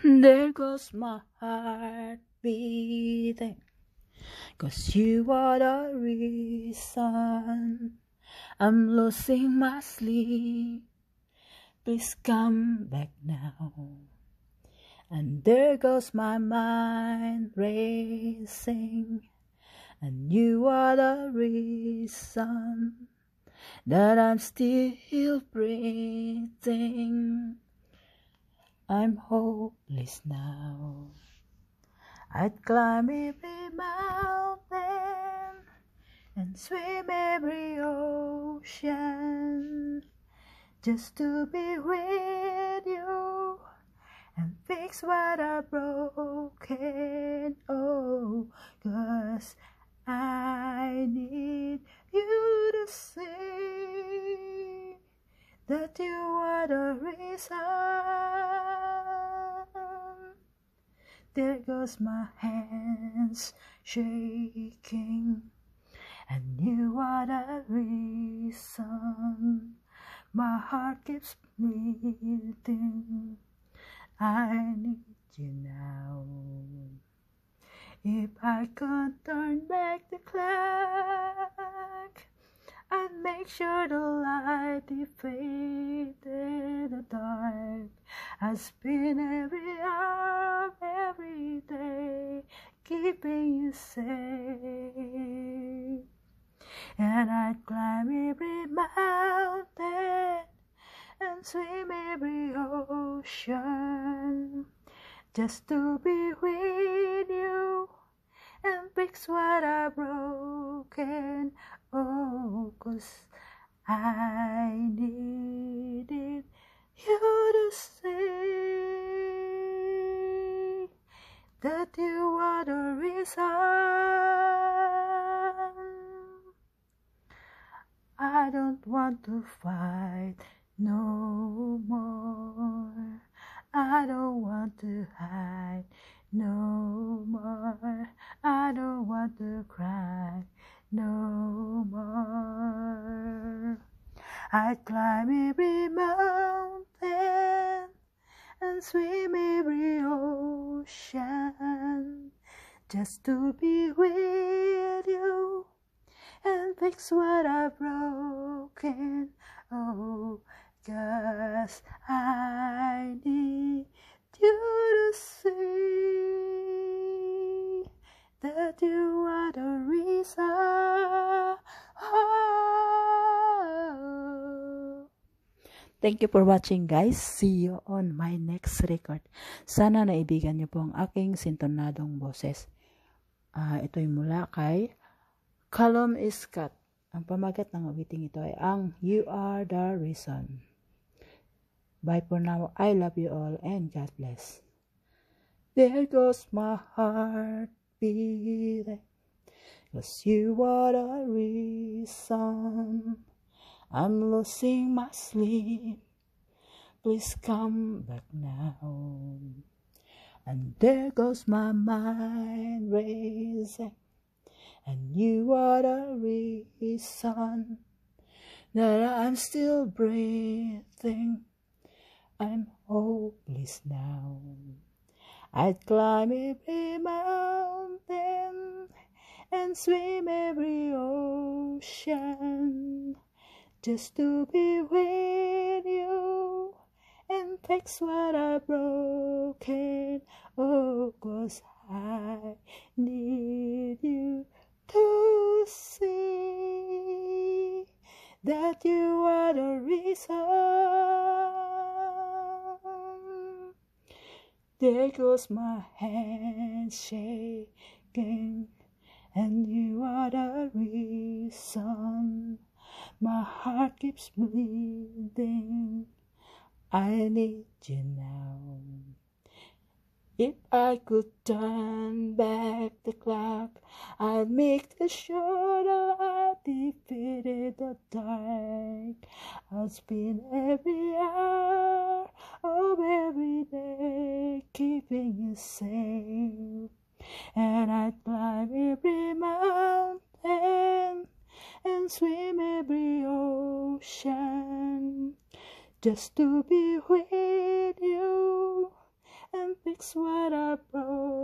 There goes my heart beating, 'cause you are the reason I'm losing my sleep. Please come back now. And there goes my mind racing, and you are the reason that I'm still breathing. I'm hopeless now. I'd climb every mountain and swim every ocean just to be with you and fix what I've broken. Oh, 'cause I need you to see that you are the reason. There goes my hands shaking, and you are the reason my heart keeps beating. I need you now. If I could turn back the clock, I'd make sure the light defeated the dark. I spend every hour of every day keeping you safe. And I'd climb every mountain and swim every ocean just to be with you and fix what I've broken. Oh, 'cause I needed you to see that you are the reason. I don't want to fight no more. I don't want to hide no more. I don't want to cry no more. I'd climb every mountain and swim every ocean just to be with you and fix what I've broken. Oh, 'cause I need you to see that you are the reason. Oh. Thank you for watching, guys. See you on my next record. Sana naibigan niyo po ang aking sintonadong boses. Ito'y mula kay Callum Scott. Ang pamagat ng awiting ito ay ang You Are the Reason. Bye for now. I love you all and God bless. There goes my heart beating, 'cause you are the reason I'm losing my sleep. Please come back now. And there goes my mind racing, and you are the reason that I'm still breathing. I'm hopeless now. I'd climb every mountain and swim every ocean just to be with you and fix what I've broken. Oh, 'cause I need you to see that you are the reason. There goes my hand shaking, and you are the reason my heart keeps bleeding. I need you now. If I could turn back the clock, I'd make sure that I defeated the dark. I'd spend every hour of every day keeping you safe. And I'd climb every mountain and swim every ocean just to be with you and fix what I broke.